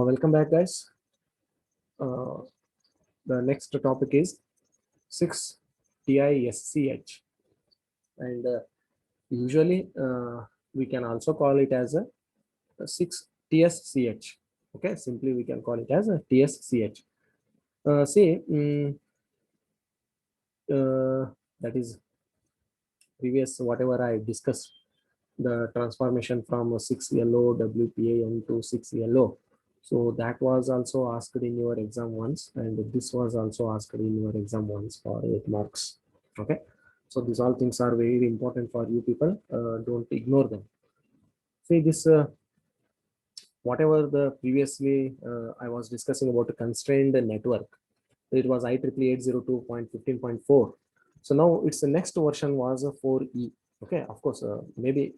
Welcome back, guys. Uh, the next topic is 6TISCH, and usually we can also call it as a 6TSCH. Okay, simply we can call it as a TSCH. See, that is previous whatever I discussed, the transformation from 6LO WPAN to 6LO. So that was also asked in your exam once, and this was also asked in your exam once for 8 marks. Okay, so these all things are very important for you people. Don't ignore them. See this, whatever the previously I was discussing about a constrained network. It was IEEE 802.15.4. So now it's the next version was a 4E. Okay, of course, maybe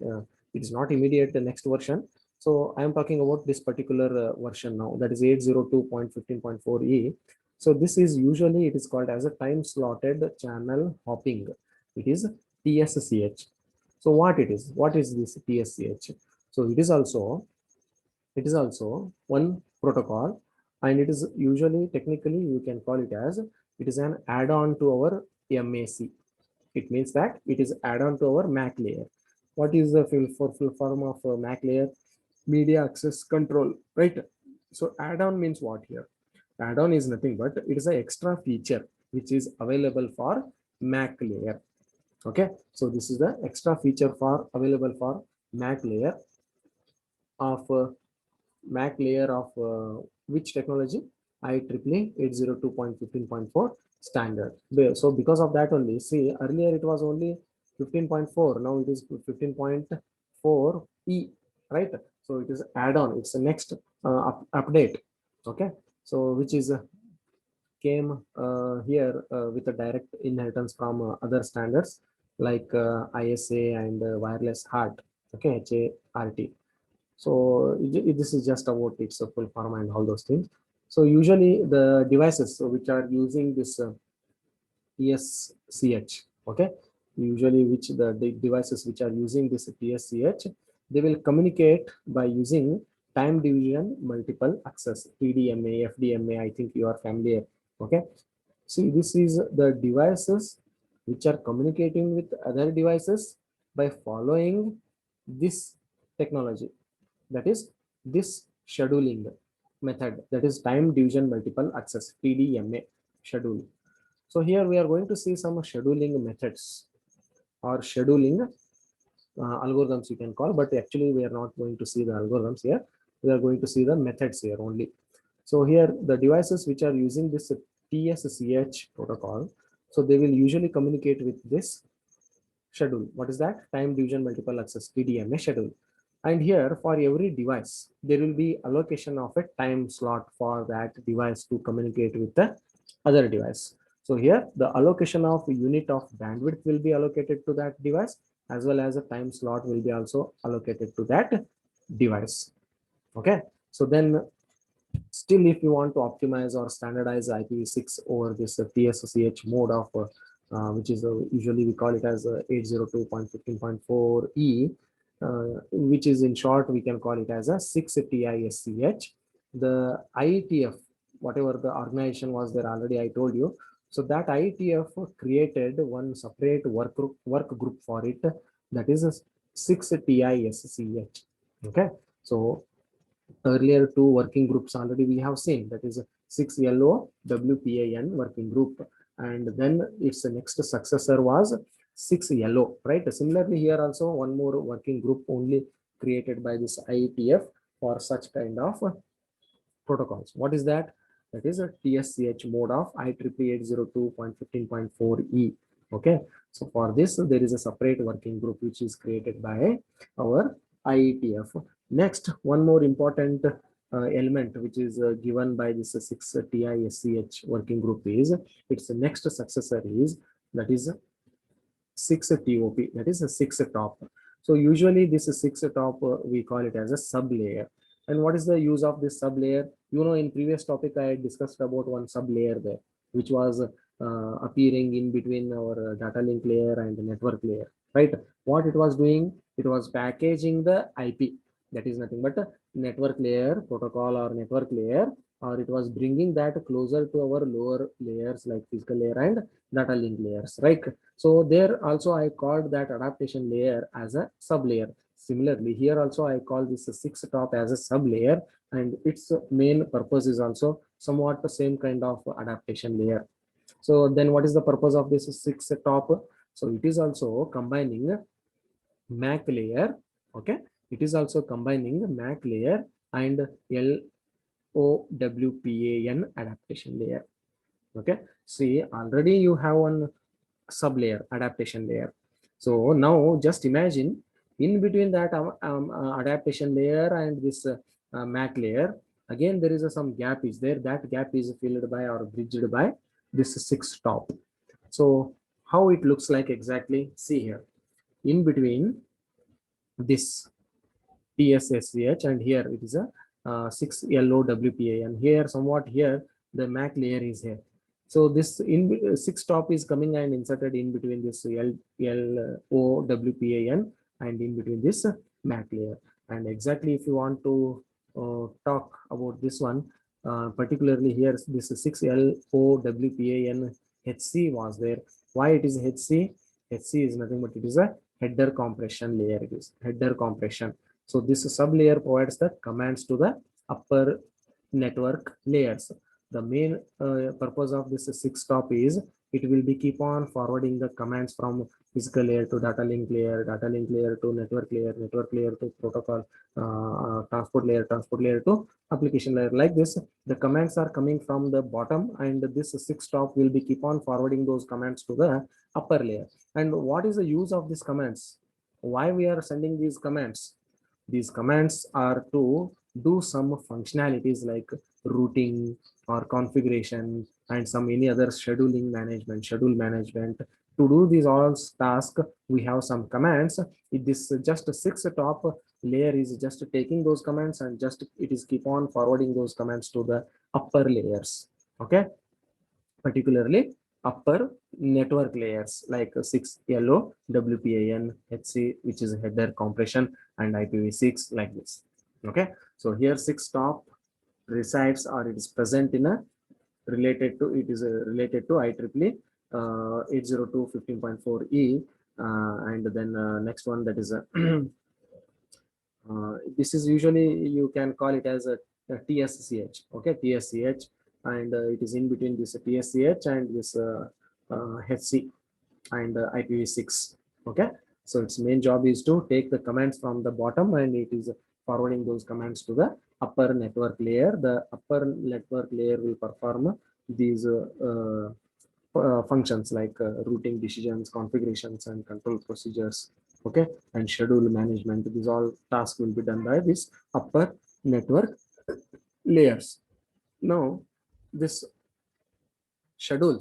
it is not immediate the next version. So I am talking about this particular version now, that is 802.15.4E. So this is usually it is called as a time slotted channel hopping. It is TSCH. So what it is? What is this TSCH? So it is also one protocol, and it is usually technically you can call it as it is an add-on to our MAC. It means that it is add-on to our MAC layer. What is the full form of MAC layer? Media access control, right? So add-on means what here? Add-on is nothing but it is an extra feature which is available for MAC layer. Okay, so this is the extra feature for available for MAC layer of MAC layer of which technology? IEEE 802.15.4 standard. So because of that only, see earlier it was only 15.4, now it is 15.4E, right? So it is add-on, it's the next update. Okay, so which is came here with a direct inheritance from other standards like ISA and wireless HART. Okay, HART. So this is just about its full form and all those things. So usually the devices which are using this TSCH, okay, usually which the devices which are using this TSCH, they will communicate by using time division multiple access, TDMA, FDMA. I think you are familiar. Okay, see this is the devices which are communicating with other devices by following this technology, that is this scheduling method, that is time division multiple access, TDMA schedule. So here we are going to see some scheduling methods or scheduling algorithms you can call, but actually we are not going to see the algorithms here. We are going to see the methods here only. So here the devices which are using this TSCH protocol, so they will usually communicate with this schedule. What is that? Time division multiple access, TDMA schedule. And here for every device, there will be allocation of a time slot for that device to communicate with the other device. So here the allocation of unit of bandwidth will be allocated to that device, as well as a time slot will be also allocated to that device. Okay, so then still if you want to optimize or standardize IPv6 over this TSCH mode of which is usually we call it as 802.15.4E, which is in short we can call it as a 6TISCH. The IETF, whatever the organization was there already I told you, so that IETF created one separate work group for it, that is a 6TISCH. Okay, so earlier two working groups already we have seen, that is 6LO WPAN working group, and then its next successor was 6LO, right? Similarly here also one more working group only created by this IETF for such kind of protocols. What is that? That is a TSCH mode of IEEE 802.15.4E. Okay, so for this there is a separate working group which is created by our IETF. Next, one more important element which is given by this 6TISCH working group is its next successor is, that is 6TOP, that is a 6 top. So usually this 6 top we call it as a sub layer. And what is the use of this sub layer? You know, in previous topic I discussed about one sub layer there, which was appearing in between our data link layer and the network layer, right? What it was doing, it was packaging the IP. That is nothing but a network layer protocol or network layer, or it was bringing that closer to our lower layers like physical layer and data link layers, right? So there also I called that adaptation layer as a sub layer. Similarly, here also I call this 6 top as a sub layer, and its main purpose is also somewhat the same kind of adaptation layer. So then what is the purpose of this 6 top? So it is also combining MAC layer. Okay, it is also combining MAC layer and LOWPAN adaptation layer. Okay, see, already you have one sub layer, adaptation layer. So now just imagine in between that adaptation layer and this MAC layer, again there is some gap is there. That gap is filled by or bridged by this 6 top. So how it looks like exactly? See here, in between this TSSCH and here it is a 6 LOWPA, and here somewhat here the MAC layer is here. So this in 6 top is coming and inserted in between this LOWPAN and in between this MAC layer. And exactly if you want to talk about this one, particularly here this 6 LOWPAN HC was there. Why it is HC? HC is nothing but it is a header compression layer. It is header compression. So this sub layer provides the commands to the upper network layers. The main purpose of this 6 top is it will be keep on forwarding the commands from physical layer to data link layer to network layer to protocol, transport layer to application layer. Like this, the commands are coming from the bottom, and this 6 top will be keep on forwarding those commands to the upper layer. And what is the use of these commands? Why we are sending these commands? These commands are to do some functionalities like routing or configuration and some any other scheduling management, schedule management. To do these all tasks, we have some commands. If this just 6 top layer is just taking those commands and just it is keep on forwarding those commands to the upper layers. Okay, particularly upper network layers like 6 LOWPAN HC, which is header compression, and IPv6 like this. Okay, so here 6 top resides or it is present in a related to related to IEEE 802.15.4e, and then next one, that is a this is usually you can call it as a TSCH. Okay, TSCH, and it is in between this TSCH and this HC and IPv6. Okay, so its main job is to take the commands from the bottom and it is forwarding those commands to the upper network layer. The upper network layer will perform these functions like routing decisions, configurations, and control procedures. Okay, and schedule management. These all tasks will be done by this upper network layers. Now, this schedule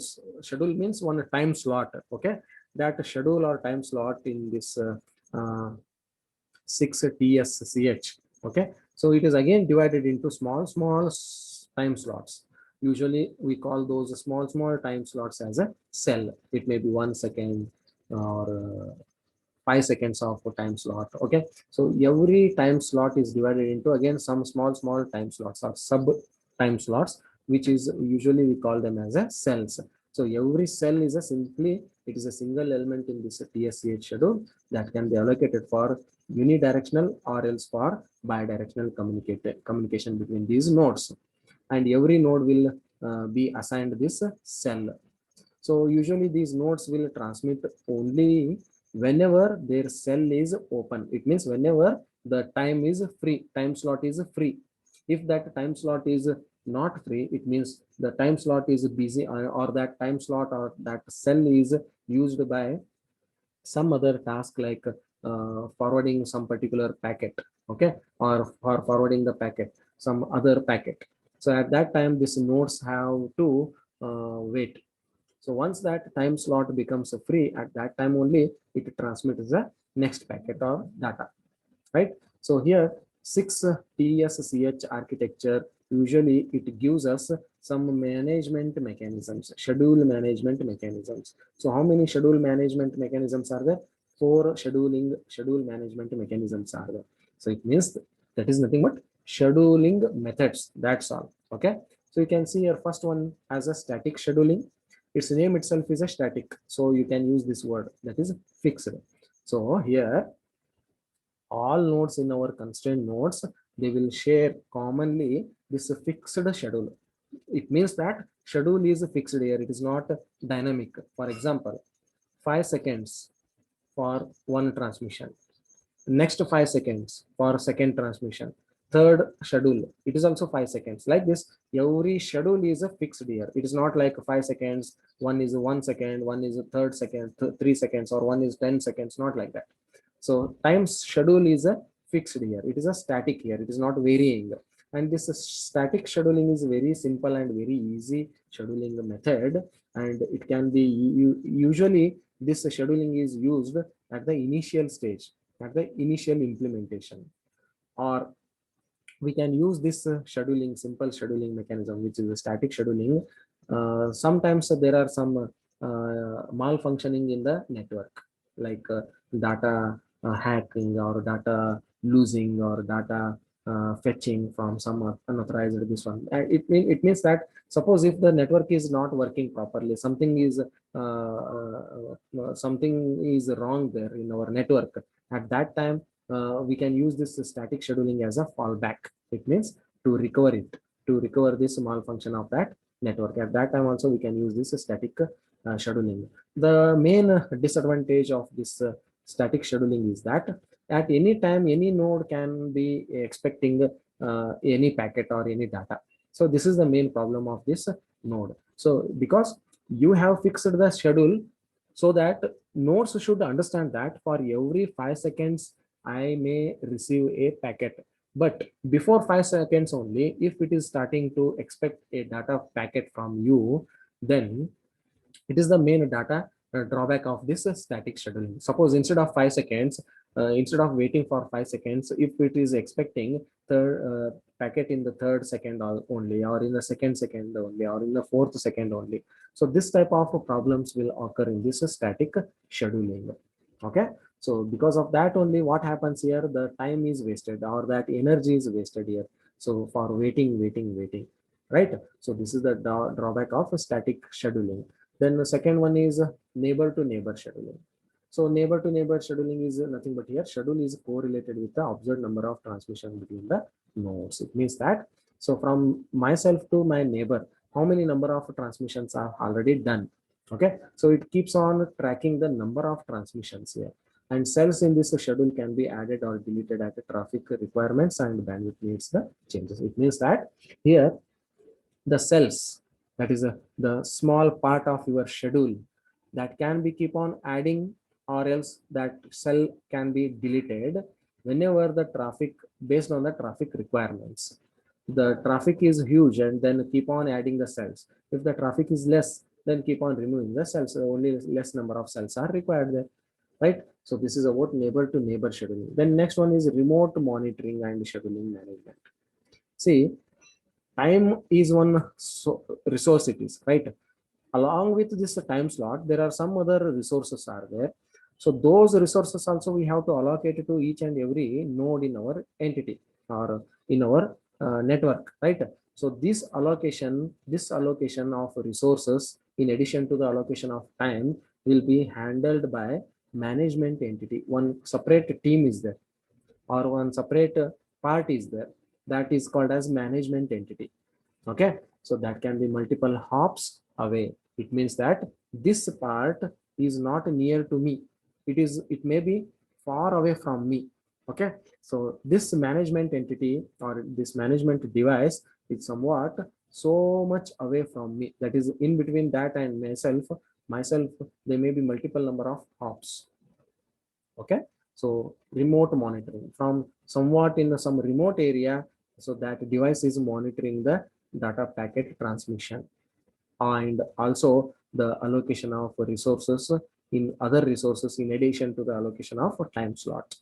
means one time slot. Okay, that schedule or time slot in this 6 TSCH. Okay, so it is again divided into small time slots. Usually we call those small time slots as a cell. It may be 1 second or 5 seconds of a time slot. Okay, so every time slot is divided into again some small time slots or sub time slots, which is usually we call them as a cells. So every cell is a it is a single element in this TSCH schedule that can be allocated for unidirectional or else for bidirectional communication between these nodes, and every node will be assigned this cell. So usually these nodes will transmit only whenever their cell is open. It means whenever the time is free, time slot is free. If that time slot is not free, it means the time slot is busy, or that time slot or that cell is used by some other task like forwarding some particular packet. Okay, or for forwarding the packet, some other packet. So at that time, these nodes have to wait. So once that time slot becomes free, at that time only it transmits the next packet or data, right? So here 6 TSCH architecture, usually it gives us some management mechanisms, schedule management mechanisms. So how many schedule management mechanisms are there? 4 schedule management mechanisms are there. So it means That is nothing but scheduling methods. That's all. Okay. So you can see here first one as a static scheduling. Its name itself is a static. So you can use this word, that is fixed. So here all nodes in our constraint nodes, they will share commonly this fixed schedule. It means that schedule is fixed here. It is not dynamic. For example, 5 seconds for one transmission, next 5 seconds for second transmission, third schedule it is also 5 seconds. Like this, every schedule is a fixed here. It is not like 5 seconds, one is 1 second, one is a third second, 3 seconds, or one is 10 seconds, not like that. So time schedule is a fixed here. It is a static here. It is not varying. And this static scheduling is very simple and very easy scheduling method. And it can be usually this scheduling is used at the initial stage, at the initial implementation. Or we can use this scheduling, simple scheduling mechanism, which is a static scheduling. Sometimes there are some malfunctioning in the network, like data hacking, or data losing, or data fetching from some unauthorized this one. It means that suppose if the network is not working properly, something is wrong there in our network. At that time, we can use this static scheduling as a fallback. It means to recover it, to recover this malfunction of that network. At that time also we can use this static scheduling. The main disadvantage of this static scheduling is that at any time any node can be expecting any packet or any data. So this is the main problem of this node. So because you have fixed the schedule, so that nodes should understand that for every 5 seconds I may receive a packet. But before 5 seconds only, if it is starting to expect a data packet from you, then it is the main data drawback of this static scheduling. Suppose instead of 5 seconds, instead of waiting for 5 seconds, if it is expecting the packet in the third second only, or in the second only, or in the fourth second only. So this type of problems will occur in this static scheduling. Okay. So because of that only, what happens here, the time is wasted, or that energy is wasted here. So for waiting, right? So this is the drawback of static scheduling. Then the second one is neighbor to neighbor scheduling. So neighbor to neighbor scheduling is nothing but here schedule is correlated with the observed number of transmission between the nodes. It means that, so from myself to my neighbor, how many number of transmissions are already done. Okay, so it keeps on tracking the number of transmissions here, and cells in this schedule can be added or deleted at the traffic requirements and bandwidth needs the changes. It means that here the cells, that is the small part of your schedule, that can be keep on adding, or else that cell can be deleted whenever the traffic, based on the traffic requirements. The traffic is huge, and then keep on adding the cells. If the traffic is less, then keep on removing the cells. So only less number of cells are required there, right? So this is about neighbor to neighbor scheduling. Then next one is remote monitoring and scheduling management. See, time is one resource it is, right? Along with this time slot, there are some other resources are there. So those resources also we have to allocate to each and every node in our entity, or in our network, right? So this allocation of resources, in addition to the allocation of time, will be handled by management entity. One separate team is there, or one separate part is there, that is called as management entity. Okay, so that can be multiple hops away. It means that this part is not near to me, it may be far away from me. Okay, so this management entity, or this management device, is somewhat so much away from me, that is in between that and myself there may be multiple number of hops. Okay, so remote monitoring from somewhat in some remote area, so that device is monitoring the data packet transmission, and also the allocation of resources in other resources, in addition to the allocation of a time slot.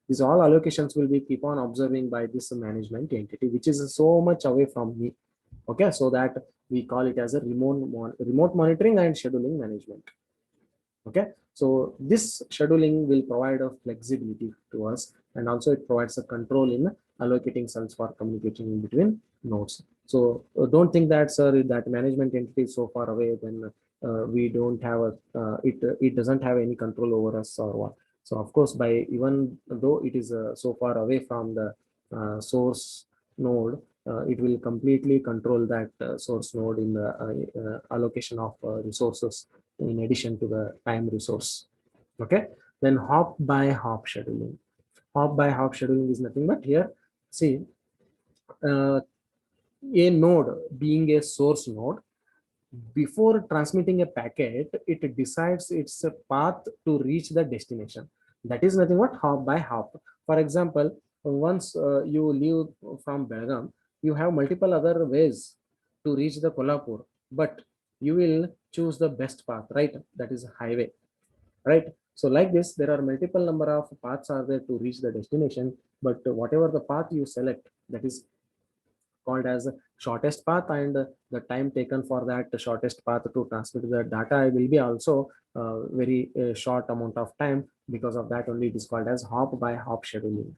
These all allocations will be keep on observing by this management entity, which is so much away from me. Okay, so that we call it as a remote monitoring and scheduling management. Okay, so this scheduling will provide a flexibility to us, and also it provides a control in allocating cells for communicating in between nodes. So don't think that, sir, that management entity is so far away, then we don't have a it doesn't have any control over us or what. So of course, by even though it is so far away from the source node, it will completely control that source node in the allocation of resources in addition to the time resource. Okay, then hop by hop scheduling. Hop by hop scheduling is nothing but here, see, uh, a node being a source node, before transmitting a packet, it decides its path to reach the destination. That is nothing but hop by hop. For example, once you leave from Belgaum, you have multiple other ways to reach the Kolhapur, but you will choose the best path, right? That is highway, right? So like this, there are multiple number of paths are there to reach the destination, but whatever the path you select, that is called as shortest path, and the time taken for that shortest path to transmit the data will be also very short amount of time. Because of that only it is called as hop by hop scheduling.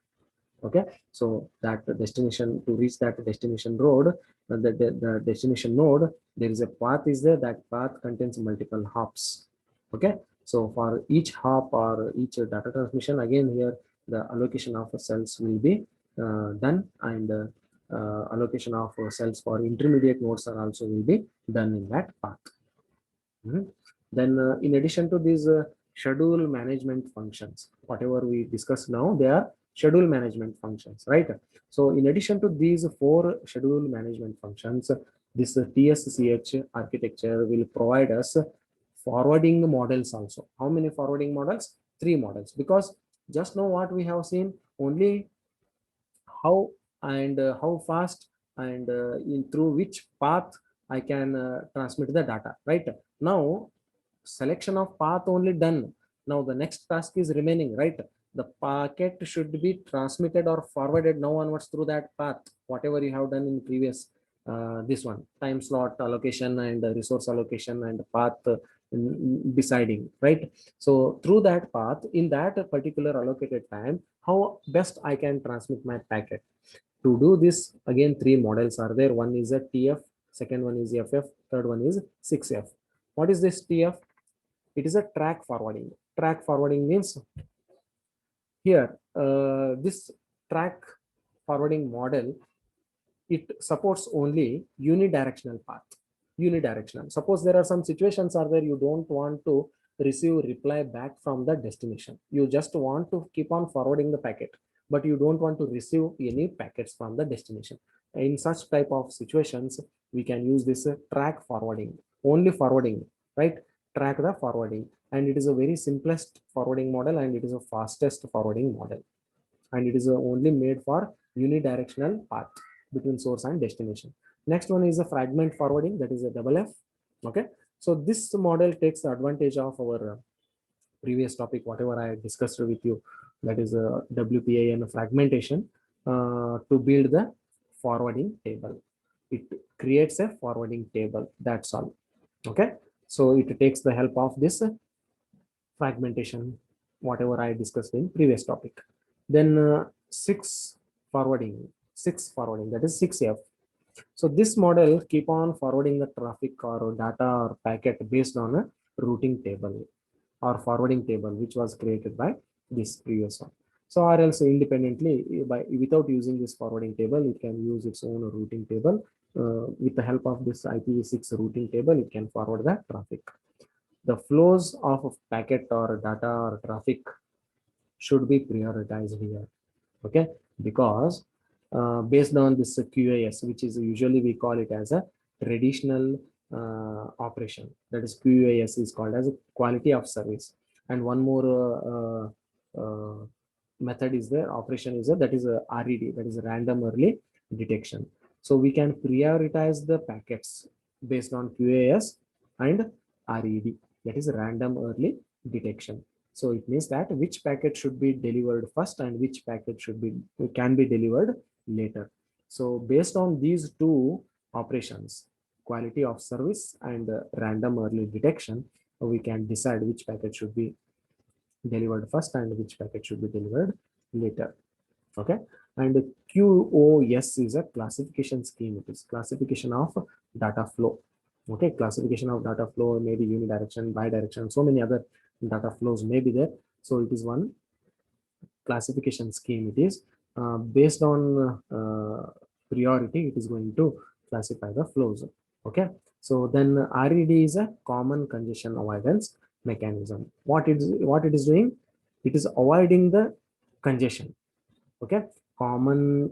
Okay, so that destination, to reach that destination road, the destination node, there is a path is there, that path contains multiple hops. Okay, so for each hop or each data transmission, again here the allocation of cells will be done, and allocation of cells for intermediate nodes are also will be done in that path. Mhm. Then in addition to these schedule management functions, whatever we discussed now, they are schedule management functions, right? So in addition to these four schedule management functions, this TSCH architecture will provide us forwarding models also. How many forwarding models? Three models, because just now what we have seen only how and how fast and in through which path I can transmit the data, right? Now selection of path only done. Now the next task is remaining, right? The packet should be transmitted or forwarded now onwards through that path, whatever you have done in previous this one, time slot allocation and resource allocation and path deciding, right? So through that path, in that particular allocated time, how best I can transmit my packet. To do this, again, three models are there. One is a TF, second one is FF, third one is 6F. What is this TF? It is a track forwarding. Track forwarding means here, this track forwarding model, it supports only unidirectional path. Unidirectional. Suppose there are some situations are there you don't want to receive reply back from the destination. You just want to keep on forwarding the packet, but you don't want to receive any packets from the destination. In such type of situations, we can use this track forwarding, only forwarding, right? Track the forwarding, and it is a very simplest forwarding model, and it is a fastest forwarding model, and it is only made for unidirectional path between source and destination. Next one is a fragment forwarding, that is a double F. Okay, so this model takes the advantage of our previous topic, whatever I discussed with you, that is a WPA and fragmentation, to build the forwarding table. It creates a forwarding table, that's all. Okay, so it takes the help of this fragmentation, whatever I discussed in previous topic. Then six forwarding, that is 6F. So this model keep on forwarding the traffic or data or packet based on a routing table or forwarding table, which was created by this previous one. So or else independently, by without using this forwarding table, it can use its own routing table. With the help of this IPv6 routing table, it can forward the traffic. The flows of packet or data or traffic should be prioritized here. Okay, because based on this QAS, which is usually we call it as a traditional operation, that is QAS is called as a quality of service. And one more method is there, operation is there, that is a RED, that is a random early detection. So we can prioritize the packets based on QAS and RED, that is random early detection. So it means that which packet should be delivered first and which packet should be can be delivered later. So based on these two operations, quality of service and random early detection, we can decide which packet should be delivered first and which packet should be delivered later. Okay, and QoS is a classification scheme. It is classification of data flow. Okay, classification of data flow, maybe unidirection, bidirection, so many other data flows may be there. So it is one classification scheme. It is based on priority. It is going to classify the flows. Okay, so then RED is a common congestion avoidance mechanism. What it is doing? It is avoiding the congestion. Okay, common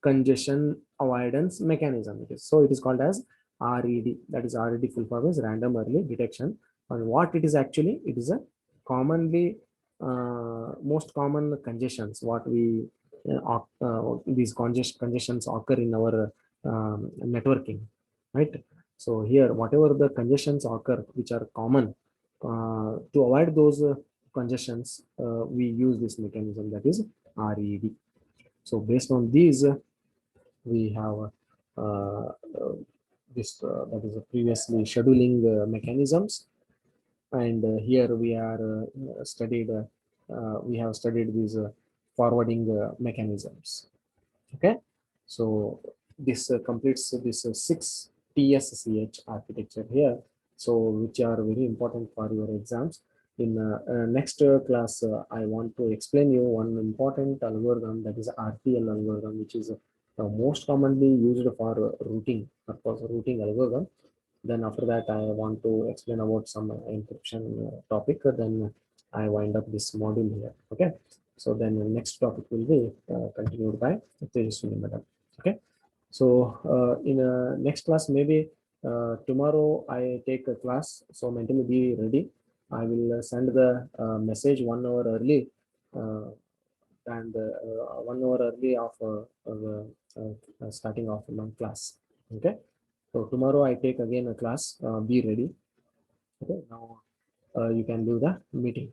congestion avoidance mechanism. It is, so it is called as RED. That is RED full form is random early detection. And what it is actually? It is a commonly most common congestions what we these congestions occur in our networking, right? So here whatever the congestions occur which are common, to avoid those congestions, we use this mechanism, that is RED. So based on these, we have this that is previously scheduling mechanisms, and here we are we have studied these forwarding mechanisms. Okay, so this completes this 6 TSCH architecture here, so which are very important for your exams. In next class, I want to explain you one important algorithm, that is RTL algorithm, which is most commonly used for routing purpose, routing algorithm. Then after that, I want to explain about some encryption topic. Then I wind up this module here. Okay. So then the next topic will be continued by Tejaswini madam. Okay. So in next class, maybe tomorrow I take a class. So mentally be ready. I will send the message 1 hour early, and 1 hour early of starting of my class. Okay. So tomorrow I take again a class. Be ready. Okay. Now you can do the meeting.